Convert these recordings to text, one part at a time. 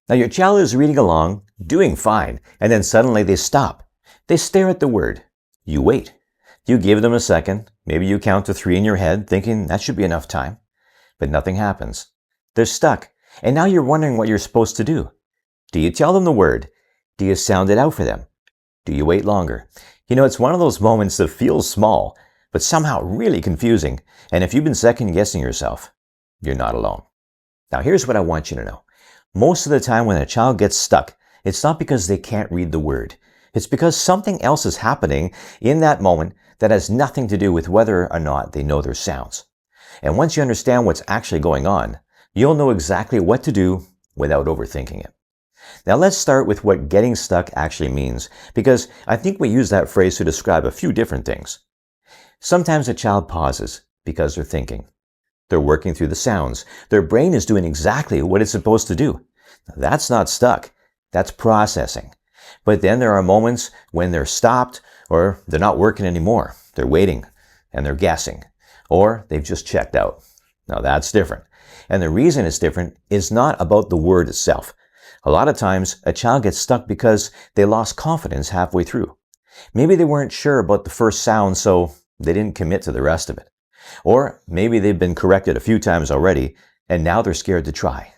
Now your child is reading along, doing fine, and then suddenly they stop. They stare at the word. You wait. You give them a second. Maybe you count to 3 in your head, thinking that should be enough time. But nothing happens. They're stuck, and now you're wondering what you're supposed to do. Do you tell them the word? Do you sound it out for them? Do you wait longer? It's one of those moments that feels small, but somehow really confusing. And if you've been second-guessing yourself, you're not alone. Now here's what I want you to know. Most of the time when a child gets stuck, it's not because they can't read the word. It's because something else is happening in that moment that has nothing to do with whether or not they know their sounds. And once you understand what's actually going on, you'll know exactly what to do without overthinking it. Now let's start with what getting stuck actually means, because I think we use that phrase to describe a few different things. Sometimes a child pauses because they're thinking. They're working through the sounds. Their brain is doing exactly what it's supposed to do. Now, that's not stuck. That's processing. But then there are moments when they're stopped or they're not working anymore. They're waiting and they're guessing, or they've just checked out. Now that's different. And the reason it's different is not about the word itself. A lot of times a child gets stuck because they lost confidence halfway through. Maybe they weren't sure about the first sound, so they didn't commit to the rest of it. Or maybe they've been corrected a few times already and now they're scared to try.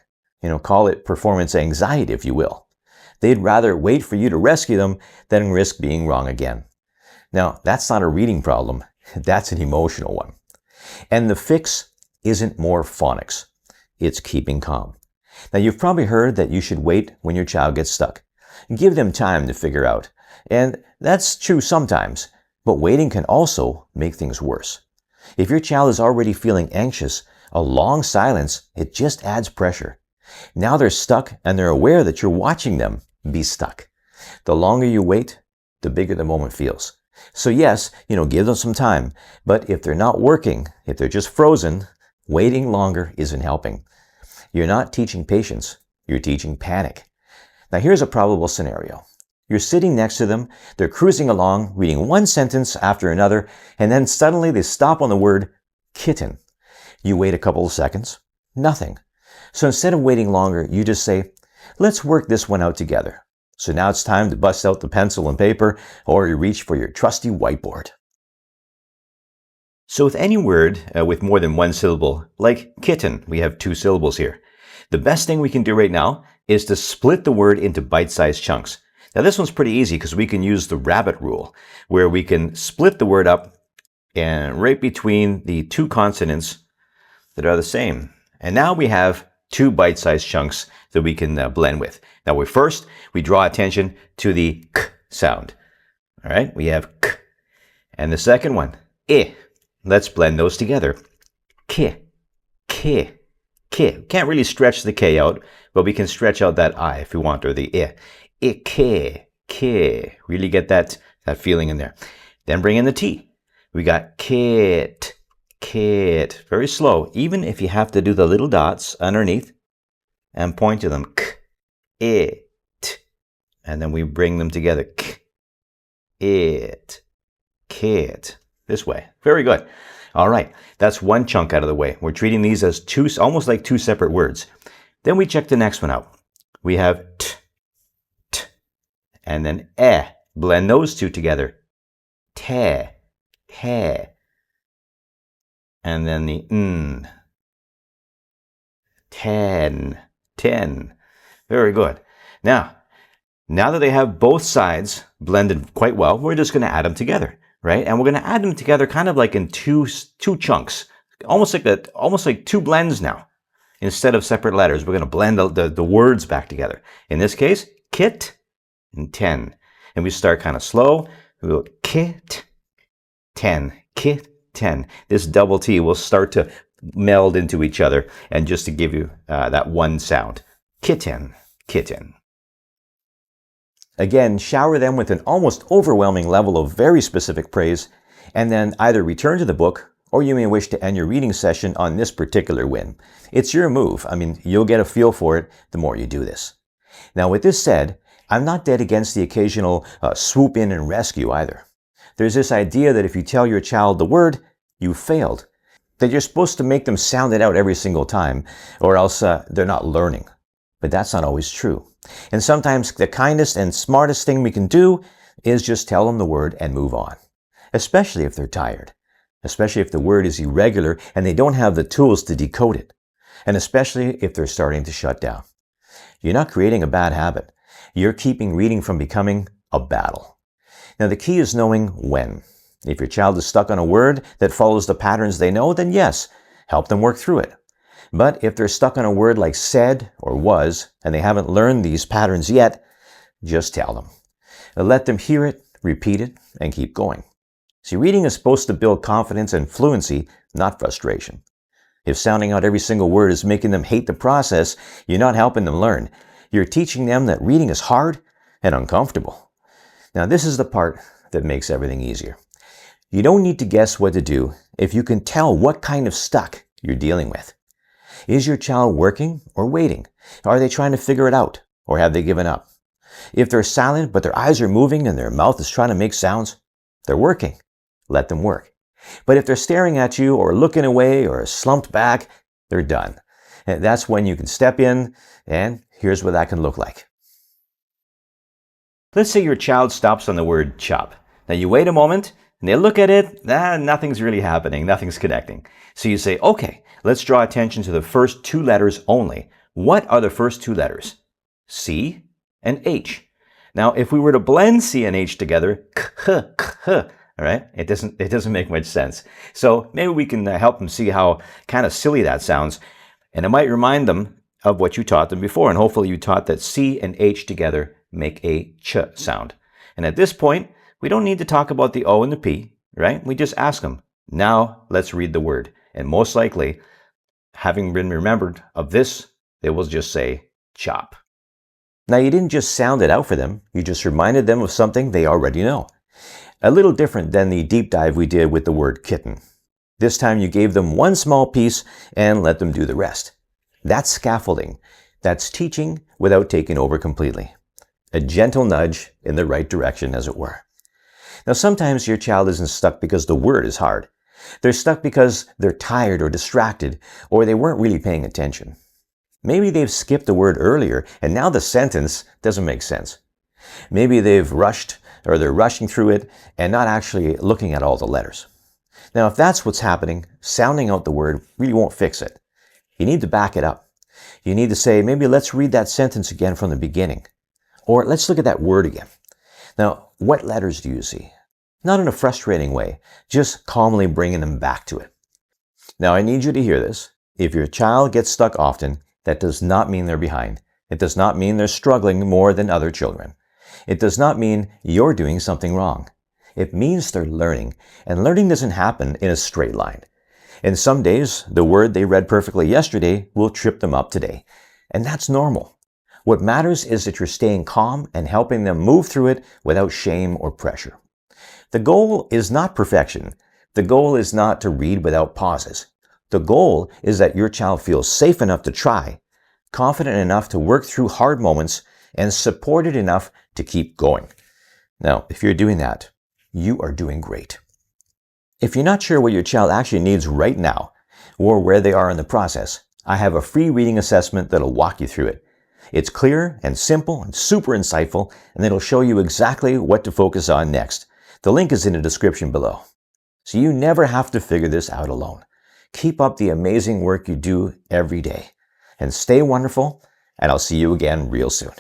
Call it performance anxiety, if you will. They'd rather wait for you to rescue them than risk being wrong again. Now, that's not a reading problem. That's an emotional one. And the fix isn't more phonics. It's keeping calm. Now, you've probably heard that you should wait when your child gets stuck. Give them time to figure out. And that's true sometimes, but waiting can also make things worse. If your child is already feeling anxious, a long silence, it just adds pressure. Now they're stuck and they're aware that you're watching them be stuck. The longer you wait, the bigger the moment feels. So yes, give them some time. But if they're not working, if they're just frozen, waiting longer isn't helping. You're not teaching patience. You're teaching panic. Now here's a probable scenario. You're sitting next to them. They're cruising along, reading one sentence after another, and then suddenly they stop on the word kitten. You wait a couple of seconds. Nothing. So instead of waiting longer, you just say, let's work this one out together. So now it's time to bust out the pencil and paper, or you reach for your trusty whiteboard. So with any word with more than one syllable, like kitten, we have 2 syllables here. The best thing we can do right now is to split the word into bite-sized chunks. Now this one's pretty easy because we can use the rabbit rule, where we can split the word up and right between the 2 consonants that are the same. And now we have 2 bite-sized chunks that we can blend with. Now we draw attention to the k sound. All right, we have k. And the second one, I. Let's blend those together. K, k, k. Can't really stretch the k out, but we can stretch out that I if we want, or the I. I, k. Really get that feeling in there. Then bring in the T. We got kit. Very slow, even if you have to do the little dots underneath and point to them. K, it. And then we bring them together. K, it, kit. This way. Very good. All right. That's one chunk out of the way. We're treating these as almost like 2 separate words. Then we check the next one out. We have t, and then eh. Blend those 2 together. Te. And then the n. 10. Very good. Now that they have both sides blended quite well, we're just going to add them together, right? And we're going to add them together kind of like in two chunks, almost like 2 blends now. Instead of separate letters, we're going to blend the words back together. In this case, kit and 10. And we start kind of slow. We go kit, 10, kit, 10. This double T will start to meld into each other, and just to give you that one sound. Kitten. Again, shower them with an almost overwhelming level of very specific praise, and then either return to the book, or you may wish to end your reading session on this particular win. It's your move. You'll get a feel for it the more you do this. Now, with this said, I'm not dead against the occasional swoop in and rescue either. There's this idea that if you tell your child the word, you failed. That you're supposed to make them sound it out every single time, or else they're not learning. But that's not always true. And sometimes the kindest and smartest thing we can do is just tell them the word and move on. Especially if they're tired. Especially if the word is irregular and they don't have the tools to decode it. And especially if they're starting to shut down. You're not creating a bad habit. You're keeping reading from becoming a battle. Now the key is knowing when. If your child is stuck on a word that follows the patterns they know, then yes, help them work through it. But if they're stuck on a word like said or was, and they haven't learned these patterns yet, just tell them. Let them hear it, repeat it, and keep going. See, reading is supposed to build confidence and fluency, not frustration. If sounding out every single word is making them hate the process, you're not helping them learn. You're teaching them that reading is hard and uncomfortable. Now, this is the part that makes everything easier. You don't need to guess what to do if you can tell what kind of stuck you're dealing with. Is your child working or waiting? Are they trying to figure it out or have they given up? If they're silent but their eyes are moving and their mouth is trying to make sounds, they're working. Let them work. But if they're staring at you or looking away or slumped back, they're done. And that's when you can step in, and here's what that can look like. Let's say your child stops on the word chop. Now you wait a moment and they look at it, nothing's really happening, nothing's connecting. So you say, okay, let's draw attention to the first two letters only. What are the first two letters? C and H. Now if we were to blend C and H together, all right, it doesn't make much sense. So maybe we can help them see how kind of silly that sounds. And it might remind them of what you taught them before. And hopefully you taught that C and H together make a ch sound. And at this point, we don't need to talk about the O and the P, right? We just ask them, now let's read the word. And most likely, having been remembered of this, they will just say chop. Now you didn't just sound it out for them. You just reminded them of something they already know. A little different than the deep dive we did with the word kitten. This time you gave them one small piece and let them do the rest. That's scaffolding. That's teaching without taking over completely. A gentle nudge in the right direction, as it were. Now sometimes your child isn't stuck because the word is hard. They're stuck because they're tired or distracted, or they weren't really paying attention. Maybe they've skipped a word earlier and now the sentence doesn't make sense. Maybe they've rushed or they're rushing through it and not actually looking at all the letters. Now, if that's what's happening, sounding out the word really won't fix it. You need to back it up. You need to say, maybe let's read that sentence again from the beginning. Or let's look at that word again. Now, what letters do you see? Not in a frustrating way, just calmly bringing them back to it. Now, I need you to hear this. If your child gets stuck often, that does not mean they're behind. It does not mean they're struggling more than other children. It does not mean you're doing something wrong. It means they're learning, and learning doesn't happen in a straight line. And some days, the word they read perfectly yesterday will trip them up today. And that's normal. What matters is that you're staying calm and helping them move through it without shame or pressure. The goal is not perfection. The goal is not to read without pauses. The goal is that your child feels safe enough to try, confident enough to work through hard moments, and supported enough to keep going. Now, if you're doing that, you are doing great. If you're not sure what your child actually needs right now, or where they are in the process, I have a free reading assessment that'll walk you through it. It's clear and simple and super insightful, and it'll show you exactly what to focus on next. The link is in the description below. So you never have to figure this out alone. Keep up the amazing work you do every day. And stay wonderful, and I'll see you again real soon.